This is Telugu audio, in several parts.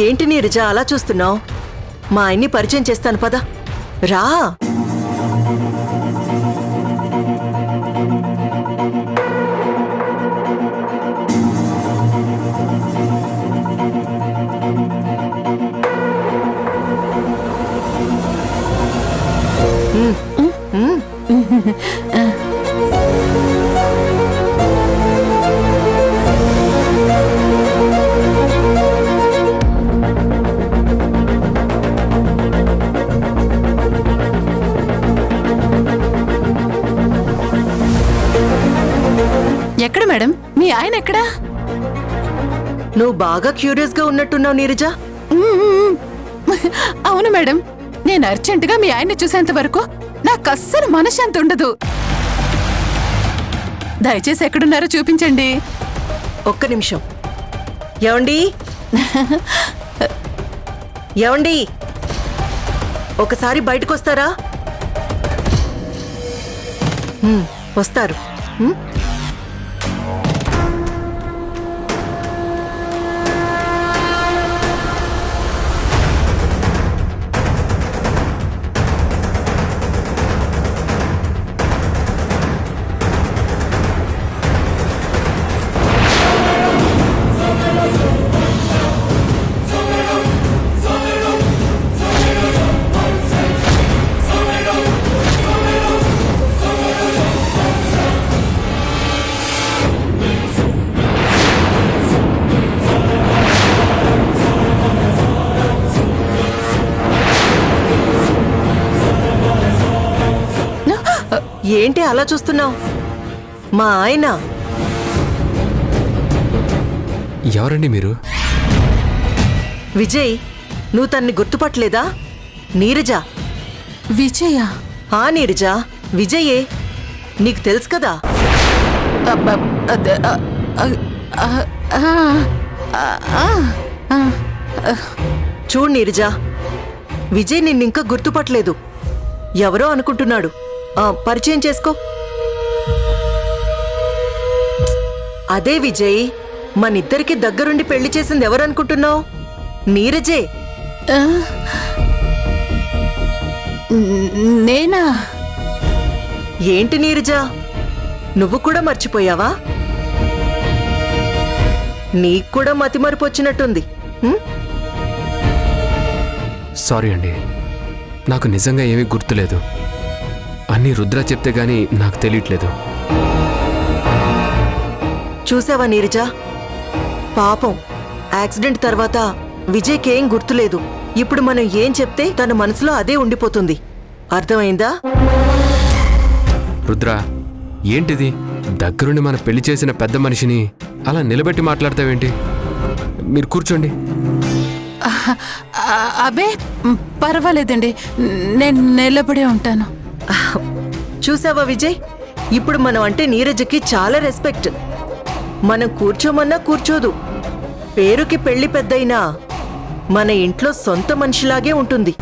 ఏంటి నీరజ అలా చూస్తున్నావు? మా ఆయన్ని పరిచయం చేస్తాను పద. రా. ఎక్కడ మేడం? మీ ఆయన ఎక్కడా? నువ్వు బాగా క్యూరియస్ గా ఉన్నట్టున్నావు నీరజ. అవును మేడం, నేను అర్జెంటుగా మీ ఆయన్ని చూసేంత వరకు నాకు అస్సలు మనశ్శాంతి ఉండదు. దయచేసి ఎక్కడున్నారో చూపించండి. ఒక్క నిమిషం. ఏవండి ఏవండి ఒకసారి బయటకొస్తారా? వస్తారు. ఏంటి అలా చూస్తున్నావు? మా ఆయన. ఎవరండి మీరు? విజయ్, నువ్వు తన్ని గుర్తుపట్టలేదా? నీరజ. విజయ? నీరజ, విజయే. నీకు తెలుసు కదా. చూడు నీరజ, విజయ్ నిన్నింకా గుర్తుపట్టలేదు. ఎవరో అనుకుంటున్నాడు. పరిచయం చేసుకో. అదే విజయ్, మనిద్దరికి దగ్గరుండి పెళ్లి చేసింది ఎవరనుకుంటున్నావు? నీరజే. నేనా? ఏంటి నీరజ, నువ్వు కూడా మర్చిపోయావా? నీకు కూడా మతిమరుపు వచ్చినట్టుంది. సారీ అండి, నాకు నిజంగా ఏమీ గుర్తులేదు. అన్నీ రుద్ర చెప్తే గానీ నాకు తెలియట్లేదు. చూసావా నీరజ, పాపం యాక్సిడెంట్ తర్వాత విజయ్కేం గుర్తులేదు. ఇప్పుడు మనం ఏం చెప్తే తన మనసులో అదే ఉండిపోతుంది. అర్థమైందా? రుద్ర, ఏంటిది? దగ్గరుండి మన పెళ్లి చేసిన పెద్ద మనిషిని అలా నిలబెట్టి మాట్లాడతావేంటి? మీరు కూర్చోండి. అబే పర్వాలేదండి, నేను నిలబడే ఉంటాను. చూసావా విజయ్, ఇప్పుడు మనం అంటే నీరజకి చాలా రెస్పెక్ట్. మనం కూర్చోమన్నా కూర్చోదు. పేరుకి పెళ్లి పెద్దయినా మన ఇంట్లో సొంత మనిషిలాగే ఉంటుంది.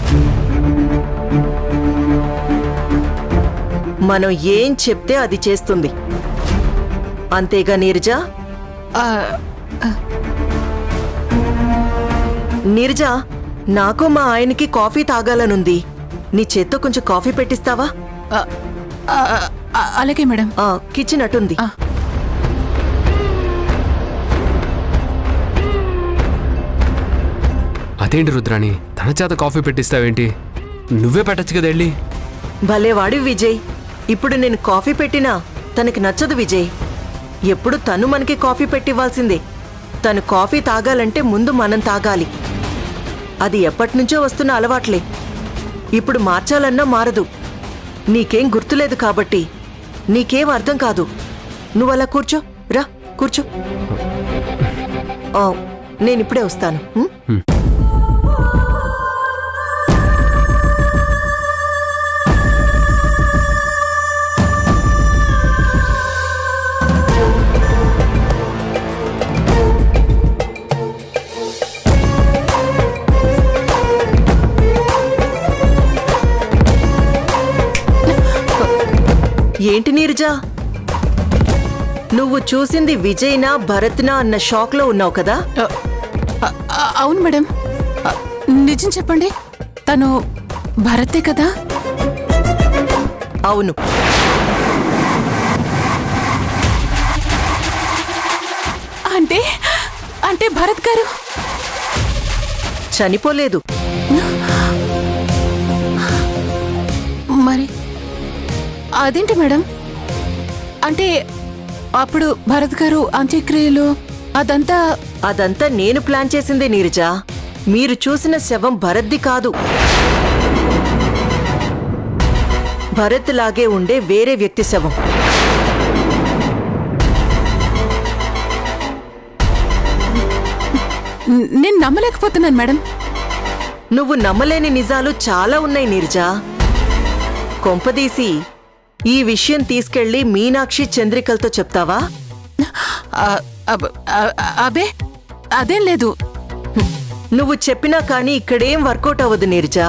మనం ఏం చెప్తే అది చేస్తుంది. అంతేగా నీరజ? నీరజ, నాకు మా ఆయనకి కాఫీ తాగాలనుంది. నీ చేత్తో కొంచెం కాఫీ పెట్టిస్తావా? అలాగే మేడం. కిచెన్ అటుంది. అదేంటి రుద్రాని, తన చేత కాఫీ పెట్టిస్తావేంటి? నువ్వే పెట్టచ్చు కదా వెళ్ళి. భలేవాడి విజయ్. ఇప్పుడు నేను కాఫీ పెట్టినా తనకి నచ్చదు విజయ్. ఎప్పుడు తను మనకి కాఫీ పెట్టివ్వాల్సిందే. తను కాఫీ తాగాలంటే ముందు మనం తాగాలి. అది ఎప్పటినుంచో వస్తున్న అలవాట్లే. ఇప్పుడు మార్చాలన్నా మారదు. నీకేం గుర్తులేదు కాబట్టి నీకేం అర్థం కాదు. నువ్వలా కూర్చో. రా కూర్చో. నేనిప్పుడే వస్తాను. ఏంటి నీరజ, నువ్వు చూసింది విజయ్నా భరత్నా అన్న షాక్లో ఉన్నావు కదా? అవును మేడం. నిజం చెప్పండి, తను భరతే కదా? అవును. అంటే అంటే భరత్ గారు చనిపోలేదు. మరి అదేంటి మేడం? అంటే అప్పుడు భరత్ గారు అంత్యక్రియలు అదంతా నేను ప్లాన్ చేసిందే నీరజ. మీరు చూసిన శవం భరత్ది కాదు. భరత్ లాగే ఉండే వేరే వ్యక్తి శవం. నేను నమ్మలేకపోతున్నాను మేడం. నువ్వు నమ్మలేని నిజాలు చాలా ఉన్నాయి నీరజ. కొంపదీసి ఈ విషయం తీసుకెళ్లి మీనాక్షి చంద్రికలతో చెప్తావా? అబే అదేం లేదు. నువ్వు చెప్పినా కానీ ఇక్కడేం వర్కౌట్ అవ్వదు నీరజ.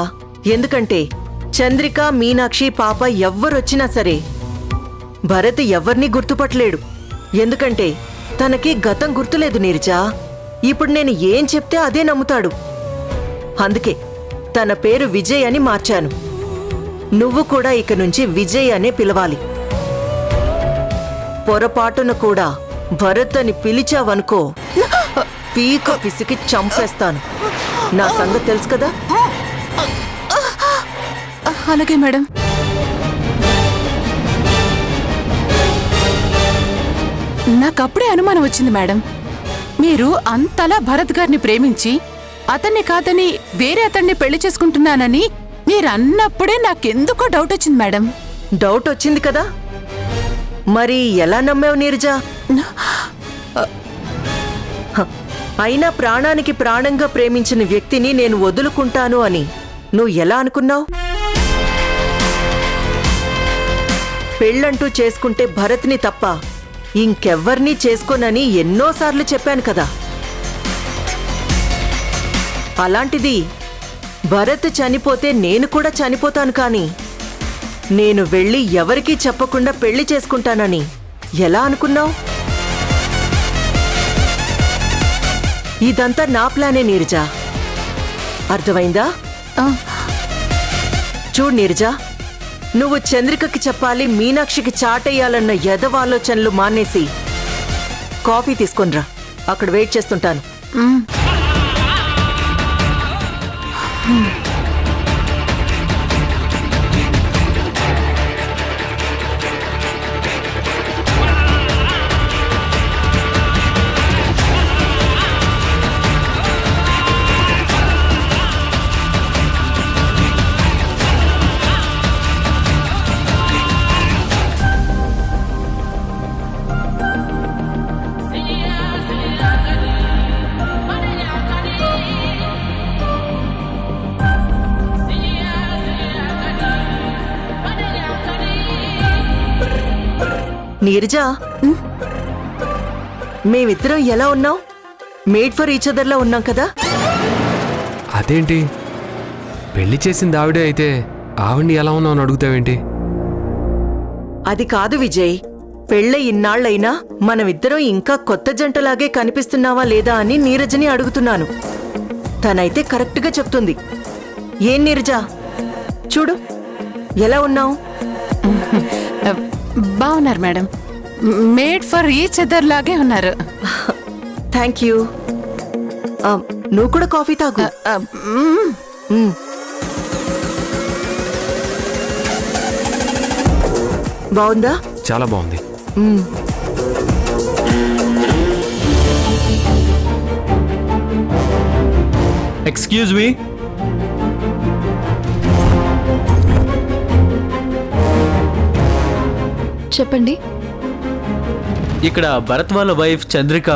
ఎందుకంటే చంద్రిక, మీనాక్షి పాప ఎవ్వరొచ్చినా సరే భరత్ ఎవ్వరినీ గుర్తుపట్టలేడు. ఎందుకంటే తనకి గతం గుర్తులేదు నీరజ. ఇప్పుడు నేను ఏం చెప్తే అదే నమ్ముతాడు. అందుకే తన పేరు విజయ్ అని మార్చాను. నువ్వు కూడా ఇక నుంచి విజయ్ అనే పిలవాలి. పొరపాటున కూడా భరత్ అని పిలిచావనుకో, పీక పిసికి చంపేస్తాను. నా సంగతి తెలుసు కదా. అలాగే మేడం. నాకప్పుడే అనుమానం వచ్చింది మేడం. మీరు అంతలా భరత్ గారిని ప్రేమించి అతన్ని కాదని వేరే అతన్ని పెళ్లి చేసుకుంటున్నానని మీరు అన్నప్పుడే నాకెందుకో డౌట్ వచ్చింది మేడం. డౌట్ వచ్చింది కదా, మరి ఎలా నమ్మావు నీరజ? అయినా ప్రాణానికి ప్రాణంగా ప్రేమించిన వ్యక్తిని నేను వదులుకుంటాను అని నువ్వు ఎలా అనుకున్నావు? పెళ్ళంటూ చేసుకుంటే భరత్ని తప్ప ఇంకెవ్వర్నీ చేసుకోనని ఎన్నోసార్లు చెప్పాను కదా. అలాంటిది భరత్ చనిపోతే నేను కూడా చనిపోతాను, కానీ నేను వెళ్ళి ఎవరికీ చెప్పకుండా పెళ్లి చేసుకుంటానని ఎలా అనుకున్నావు? ఇదంతా నా ప్లానే నీరజ. అర్థమైందా? చూడు నీరజ, నువ్వు చంద్రికకి చెప్పాలి, మీనాక్షికి చాటేయాలన్న ఎదవాలోచనలు మానేసి కాఫీ తీసుకొనిరా. అక్కడ వెయిట్ చేస్తుంటాను. నీరజ, మేమిద్దరం ఎలా ఉన్నాం? మేడ్ ఫర్ ఈచ్ అదర్లా ఉన్నాం కదా. అదేంటి, పెళ్లి చేసింది ఆవిడే అయితే ఆవిడ్ని ఎలా ఉన్నావు అని అడుగుతావేంటి? అది కాదు విజయ్. పెళ్ళై ఇన్నాళ్లైనా మనమిద్దరం ఇంకా కొత్త జంటలాగే కనిపిస్తున్నావా లేదా అని నీరజని అడుగుతున్నాను. తనైతే కరెక్ట్గా చెప్తుంది. ఏం నీరజ, చూడు ఎలా ఉన్నావు? బాగున్నారు madam. Made for each other లాగే ఉన్నారు. Thank you. నువ్వు కూడా కాఫీ తాగు. బాగుందా? చాలా బాగుంది. Excuse me. చెప్పండి. ఇక్కడ భరత్ వాళ్ళ వైఫ్ చంద్రిక.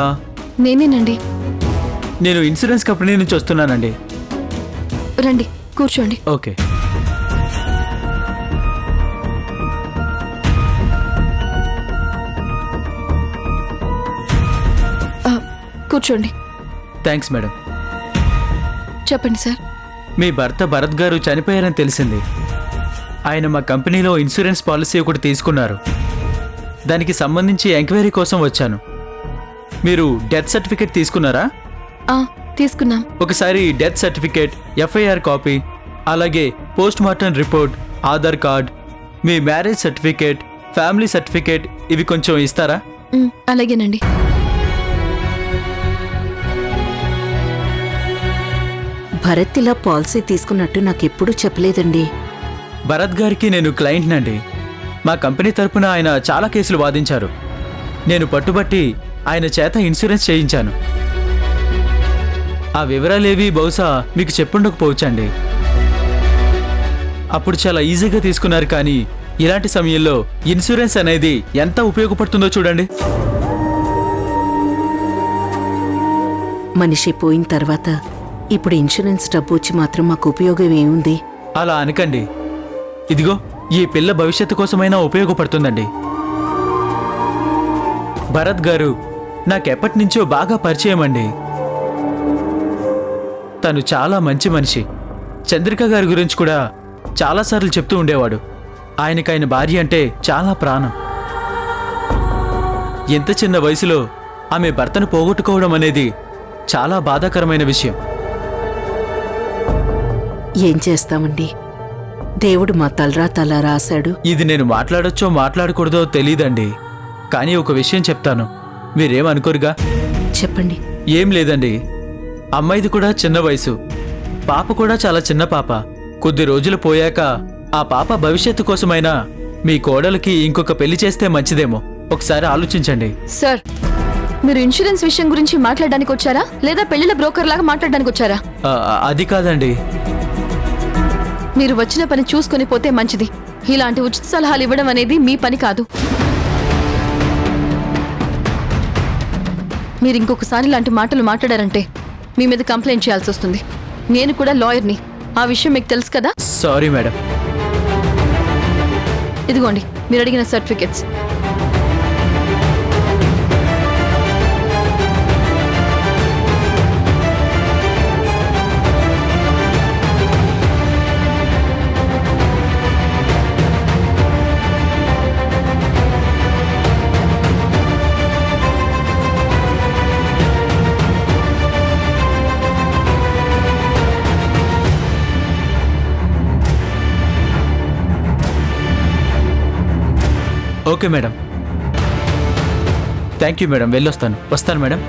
నేనేనండి. నేను ఇన్సూరెన్స్ కంపెనీ నుంచి వస్తున్నానండి. రండి కూర్చోండి. ఓకే. కూర్చోండి. Thanks madam. చెప్పండి సార్. మీ భర్త భరత్ గారు చనిపోయారని తెలిసింది. ఆయన మా కంపెనీలో ఇన్సూరెన్స్ పాలసీ ఒకటి తీసుకున్నారు. దానికి సంబంధించి ఎంక్వైరీ కోసం వచ్చాను. మీరు డెత్ సర్టిఫికేట్ తీసుకున్నారా? తీసుకున్నాం. ఒకసారి డెత్ సర్టిఫికేట్, ఎఫ్ఐఆర్ కాపీ, అలాగే post mortem report, Aadhaar card, మీ మ్యారేజ్ సర్టిఫికేట్, ఫ్యామిలీ సర్టిఫికేట్ ఇవి కొంచెం ఇస్తారా? అలాగేనండి. భరత్ ఇలా పాలసీ తీసుకున్నట్టు నాకెప్పుడూ చెప్పలేదండి. భరత్ గారికి నేను క్లయింట్నండి. మా కంపెనీ తరపున ఆయన చాలా కేసులు వాదించారు. నేను పట్టుబట్టి ఆయన చేత ఇన్సూరెన్స్ చేయించాను. ఆ వివరాలేవి బహుశా మీకు చెప్పుండకపోవచ్చండి. అప్పుడు చాలా ఈజీగా తీసుకున్నారు, కానీ ఇలాంటి సమయంలో ఇన్సూరెన్స్ అనేది ఎంత ఉపయోగపడుతుందో చూడండి. మనిషి పోయిన తర్వాత ఇప్పుడు ఇన్సూరెన్స్ డబ్బు వచ్చి మాత్రం మాకు ఉపయోగం ఏముంది? అలా అనకండి. ఇదిగో ఈ పిల్ల భవిష్యత్తు కోసమైనా ఉపయోగపడుతుందండి. భరత్ గారు నాకెప్పటి నుంచో బాగా పరిచయం అండి. తను చాలా మంచి మనిషి. చంద్రిక గారి గురించి కూడా చాలాసార్లు చెప్తూ ఉండేవాడు. ఆయనకైన భార్య అంటే చాలా ప్రాణం. ఎంత చిన్న వయసులో ఆమె భర్తను పోగొట్టుకోవడం అనేది చాలా బాధాకరమైన విషయం. ఏం చేస్తామండి, దేవుడు మా తలరా రాశాడు. ఇది నేను మాట్లాడొచ్చో మాట్లాడకూడదో తెలీదండి, కానీ ఒక విషయం చెప్తాను, మీరేమనుకోరుగా? చెప్పండి. ఏం లేదండి, అమ్మాయిది కూడా చిన్న వయసు, పాప కూడా చాలా చిన్న పాప. కొద్ది రోజులు పోయాక ఆ పాప భవిష్యత్తు కోసమైనా మీ కోడలికి ఇంకొక పెళ్లి చేస్తే మంచిదేమో. ఒకసారి ఆలోచించండి. సార్, మీరు ఇన్సూరెన్స్ విషయం గురించి మాట్లాడడానికి వచ్చారా, లేదా పెళ్లిల బ్రోకర్ లాగా మాట్లాడడానికి వచ్చారా? అది కాదండి. మీరు వచ్చిన పని చూసుకుని పోతే మంచిది. ఇలాంటి ఉచిత సలహాలు ఇవ్వడం అనేది మీ పని కాదు. మీరు ఇంకొకసారి ఇలాంటి మాటలు మాట్లాడారంటే మీ మీద కంప్లైంట్ చేయాల్సి వస్తుంది. నేను కూడా లాయర్ని, ఆ విషయం మీకు తెలుసు కదా. Sorry madam. ఇదిగోండి మీరు అడిగిన certificates. Okay madam. Thank you madam. వస్తాను మేడం.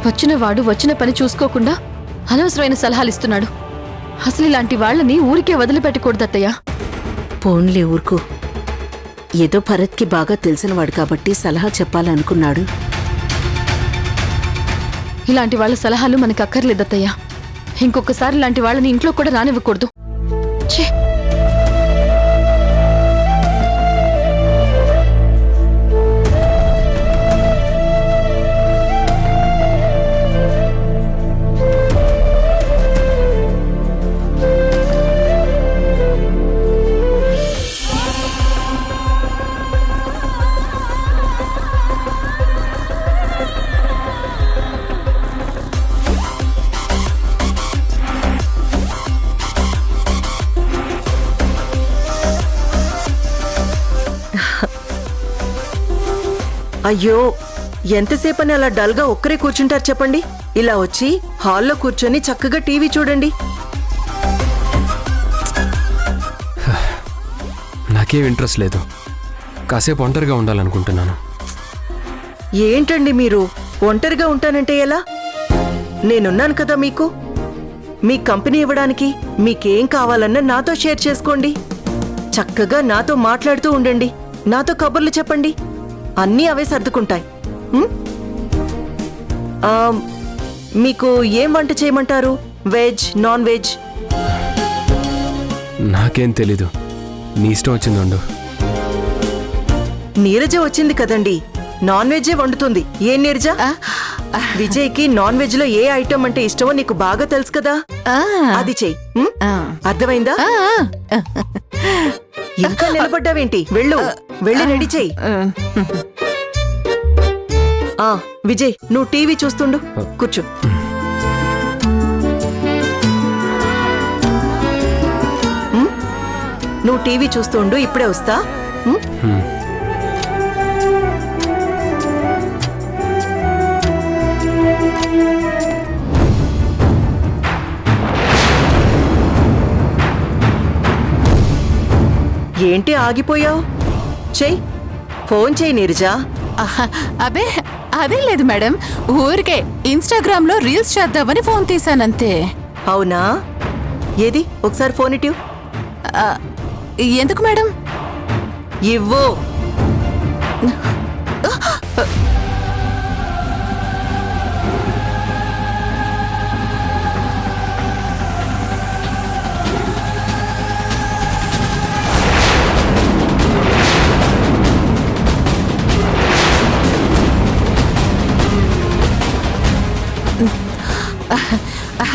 వచ్చిన వాడు వచ్చిన పని చూసుకోకుండా అనవసరమైన సలహాలు ఇస్తున్నాడు. అసలు ఇలాంటి వాళ్ళని ఊరికే వదిలిపెట్టకూడదు అత్తయ్య. పోన్లే ఊరుకో. ఏదో భరత్కి బాగా తెలిసినవాడు కాబట్టి సలహా చెప్పాలనుకున్నాడు. ఇలాంటి వాళ్ళ సలహాలు మనకు అక్కర్లేదు అత్తయ్య. ఇంకొకసారి ఇలాంటి వాళ్ళని ఇంట్లో కూడా రానివ్వకూడదు. ఛే! అయ్యో, ఎంతసేపని అలా డల్గా ఒక్కరే కూర్చుంటారు చెప్పండి. ఇలా వచ్చి హాల్లో కూర్చొని చక్కగా టీవీ చూడండి. నాకేం ఇంట్రెస్ట్ లేదు. కాసేపు ఒంటరిగా ఉండాలనుకుంటున్నాను. ఏంటండి మీరు ఒంటరిగా ఉంటానంటే ఎలా? నేనున్నాను కదా మీకు. మీ కంపెనీ ఇవ్వడానికి మీకేం కావాలన్నా నాతో షేర్ చేసుకోండి. చక్కగా నాతో మాట్లాడుతూ ఉండండి, నాతో కబుర్లు చెప్పండి. అన్నీ అవే సర్దుకుంటాయి. మీకు ఏం వంట చేయమంటారు? Veg, non veg? నాకేం తెలీదు, నీ ఇష్టం వచ్చింది వండు. నీరజ వచ్చింది కదండి, నాన్ వెజ్జే వండుతుంది. ఏ నీరజ? విజయ్కి నాన్ వెజ్ లో ఏ ఐటమ్ అంటే ఇష్టమో నీకు బాగా తెలుసు కదా, అది చెయ్యి. అర్థమైందా? ఇంకా నిలబడ్డావేంటి? వెళ్ళి రెడీ చెయ్యి. విజయ్, నువ్వు టీవీ చూస్తుండు, కూర్చో. నువ్వు టీవీ చూస్తుండు, ఇప్పుడే వస్తా. ఏంటి ఆగిపోయావు? చెయ్, ఫోన్ చెయ్యి నీరజా. ఆహా, అబే అదేం లేదు మేడం, ఊరికే ఇన్స్టాగ్రామ్ లో రీల్స్ చేద్దామని ఫోన్ తీసానంతే. అవునా? ఏది ఒకసారి ఫోన్ ఇటు. ఆ, ఎందుకు మేడం? ఇవ్వు.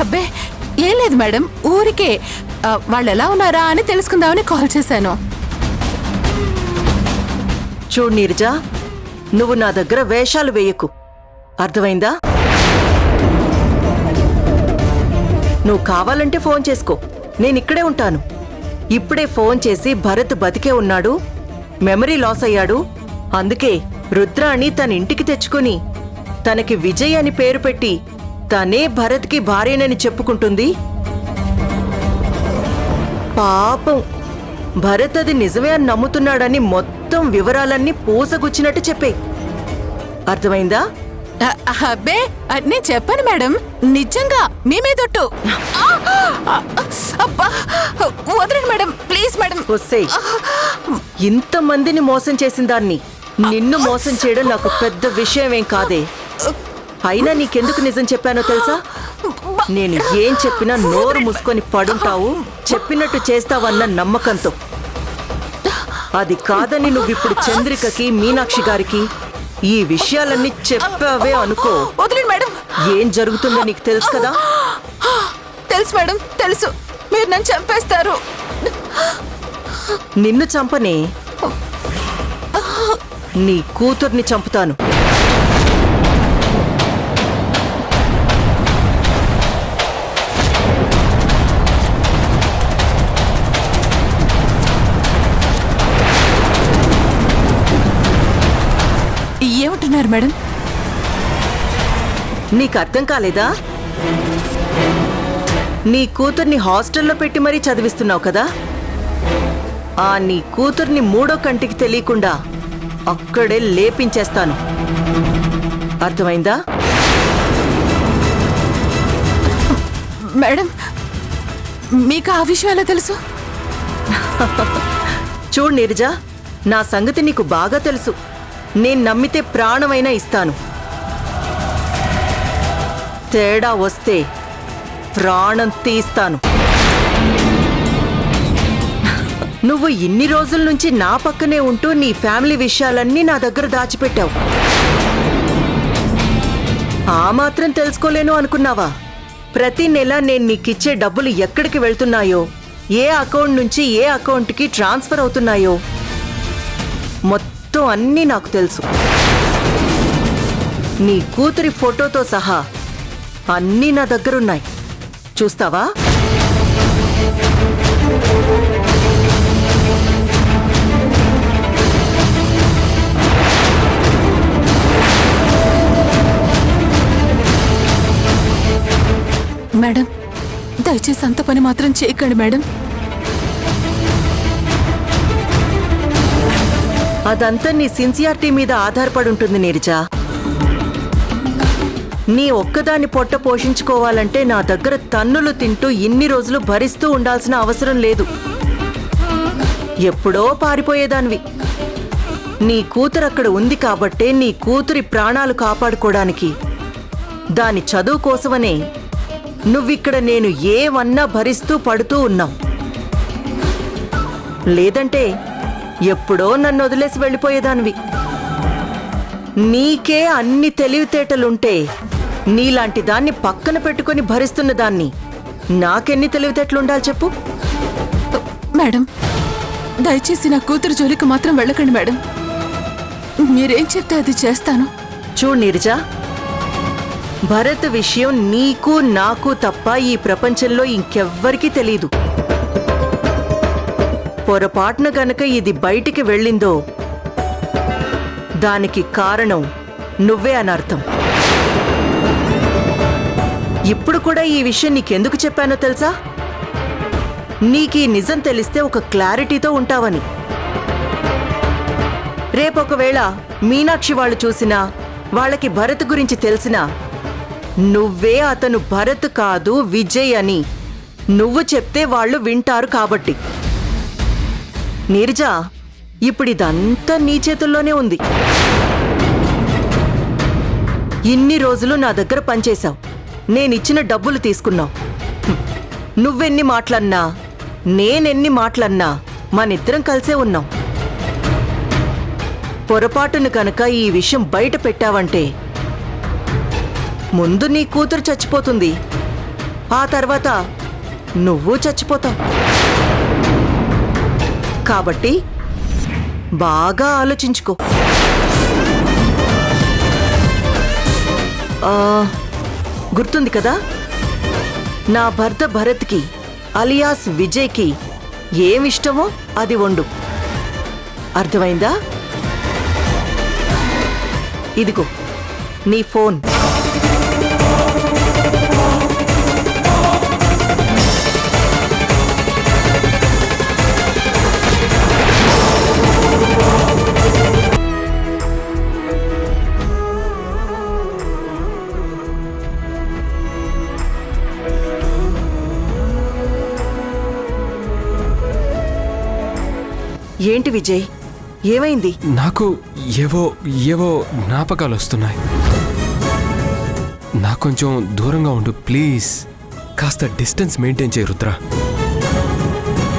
అబ్బే ఏం లేదు మేడం, ఊరికే వాళ్ళు ఎలా ఉన్నారా అని తెలుసుకుందామని కాల్ చేశాను. చూడు నీరజా, నువ్వు నా దగ్గర వేషాలు వేయకు, అర్థమైందా? నువ్వు కావాలంటే ఫోన్ చేసుకో, నేనిక్కడే ఉంటాను. ఇప్పుడే ఫోన్ చేసి భరత్ బతికే ఉన్నాడు, మెమరీ లాస్ అయ్యాడు, అందుకే రుద్రాణి తన ఇంటికి తెచ్చుకుని తనకి విజయ్ అని పేరు పెట్టి తనే భరత్కి భార్యనని చెప్పుకుంటుంది. పాపం భరత్ అది నిజమే అని నమ్ముతున్నాడని మొత్తం వివరాలన్నీ పూసగుచ్చినట్టు చెప్పే, అర్థమైందా? అబ్బే నేను చెప్పాను మేడం, నిజంగా మీ మీదొట్టు. వదలండి మేడం, ప్లీజ్ మేడం. ఒసేయ్, ఇంతమందిని మోసం చేసిన దాన్ని నిన్ను మోసం చేయడం నాకు పెద్ద విషయమేం కాదే. అయినా నీకెందుకు నిజం చెప్పానో తెలుసా? నేను ఏం చెప్పినా నోరు మూసుకొని పడుంటావు, చెప్పినట్టు చేస్తావన్న నమ్మకంతో. అది కాదని నువ్విప్పుడు చంద్రికకి, మీనాక్షి గారికి ఈ విషయాలన్నీ చెప్పావే అనుకో, వదలండి మేడం. ఏం జరుగుతుందో నీకు తెలుసు కదా? తెలుసు మేడం, తెలుసు. మీరు నన్ను చంపేస్తారు. నిన్ను చంపనే, నీ కూతుర్ని చంపుతాను. ఏమంటున్నారు మేడం? నీకు అర్థం కాలేదా? నీ కూతుర్ని హాస్టల్లో పెట్టి మరీ చదివిస్తున్నావు కదా, ఆ నీ కూతుర్ని మూడో కంటికి తెలియకుండా అక్కడే లేపించేస్తాను, అర్థమైందా? మేడం, మీకు ఆ విషయం ఎలా తెలుసు? చూడు నీరజా, నా సంగతి నీకు బాగా తెలుసు. నేను నమ్మితే ప్రాణమైనా ఇస్తాను, తేడా వస్తే ప్రాణం తీస్తాను. నువ్వు ఇన్ని రోజుల నుంచి నా పక్కనే ఉంటూ నీ ఫ్యామిలీ విషయాలన్నీ నా దగ్గర దాచిపెట్టావు. ఆ మాత్రం తెలుసుకోలేను అనుకున్నావా? ప్రతి నెల నేను నీకిచ్చే డబ్బులు ఎక్కడికి వెళ్తున్నాయో, ఏ అకౌంట్ నుంచి ఏ అకౌంట్కి ట్రాన్స్ఫర్ అవుతున్నాయో మొత్తం అన్నీ నాకు తెలుసు. నీ కూతురి ఫోటోతో సహా అన్నీ నా దగ్గరున్నాయి, చూస్తావా? మేడం, దయచేసి అంత పని మాత్రం చేయకండి మేడం. అదంతా నీ సిన్సియారిటీ మీద ఆధారపడి ఉంటుంది నీరజా. నీ ఒక్కదాన్ని పొట్ట పోషించుకోవాలంటే నా దగ్గర తన్నులు తింటూ ఇన్ని రోజులు భరిస్తూ ఉండాల్సిన అవసరం లేదు. ఎప్పుడో పారిపోయేదానివి. నీ కూతురు అక్కడ ఉంది కాబట్టే నీ కూతురి ప్రాణాలు కాపాడుకోవడానికి, దాని చదువు కోసమనే నువ్విక్కడ నేను ఏమన్నా భరిస్తూ పడుతూ ఉన్నావు. లేదంటే ఎప్పుడో నన్ను వదిలేసి వెళ్ళిపోయేదానివి. నీకే అన్ని తెలివితేటలుంటే నీలాంటి దాన్ని పక్కన పెట్టుకుని భరిస్తున్న దాన్ని నాకెన్ని తెలివితేటలుండాలి చెప్పు? మేడం, దయచేసి నా కూతురు జోలికి మాత్రం వెళ్ళకండి మేడం. మీరేం చెప్తే అది చేస్తాను. చూడు నీరజా, భరత్ విషయం నీకు నాకు తప్ప ఈ ప్రపంచంలో ఇంకెవ్వరికీ తెలీదు. పొరపాటున గనక ఇది బయటికి వెళ్ళిందో దానికి కారణం నువ్వే అనర్థం. ఇప్పుడు కూడా ఈ విషయం నీకెందుకు చెప్పానో తెలుసా? నీకీ నిజం తెలిస్తే ఒక క్లారిటీతో ఉంటావని. రేపొకవేళ మీనాక్షి వాళ్ళు చూసినా వాళ్ళకి భరత్ గురించి తెలిసినా నువ్వే అతను భరత్ కాదు విజయ్ అని నువ్వు చెప్తే వాళ్ళు వింటారు కాబట్టి. నీరజ, ఇప్పుడిదంతా నీ చేతుల్లోనే ఉంది. ఇన్ని రోజులు నా దగ్గర పనిచేశావు, నేనిచ్చిన డబ్బులు తీసుకున్నావు. నువ్వెన్ని మాటలన్నా నేనెన్ని మాటలన్నా మనిద్దరం కలిసే ఉన్నాం. పొరపాటును కనుక ఈ విషయం బయట పెట్టావంటే ముందు నీ కూతురు చచ్చిపోతుంది, ఆ తర్వాత నువ్వు చచ్చిపోతావు. కాబట్టి బాగా ఆలోచించుకో. గుర్తుంది కదా, నా భర్త భరత్కి అలియాస్ విజయ్కి ఏమిష్టమో అది వండు. అర్థమైందా? ఇదిగో నీ ఫోన్. ఏంటి విజయ్, ఏమైంది? నాకు ఏవో ఏవో జ్ఞాపకాలు వస్తున్నాయి. నాకు కొంచెం దూరంగా ఉండు ప్లీజ్. కాస్త డిస్టెన్స్ మెయింటైన్ చేయి రుద్ర.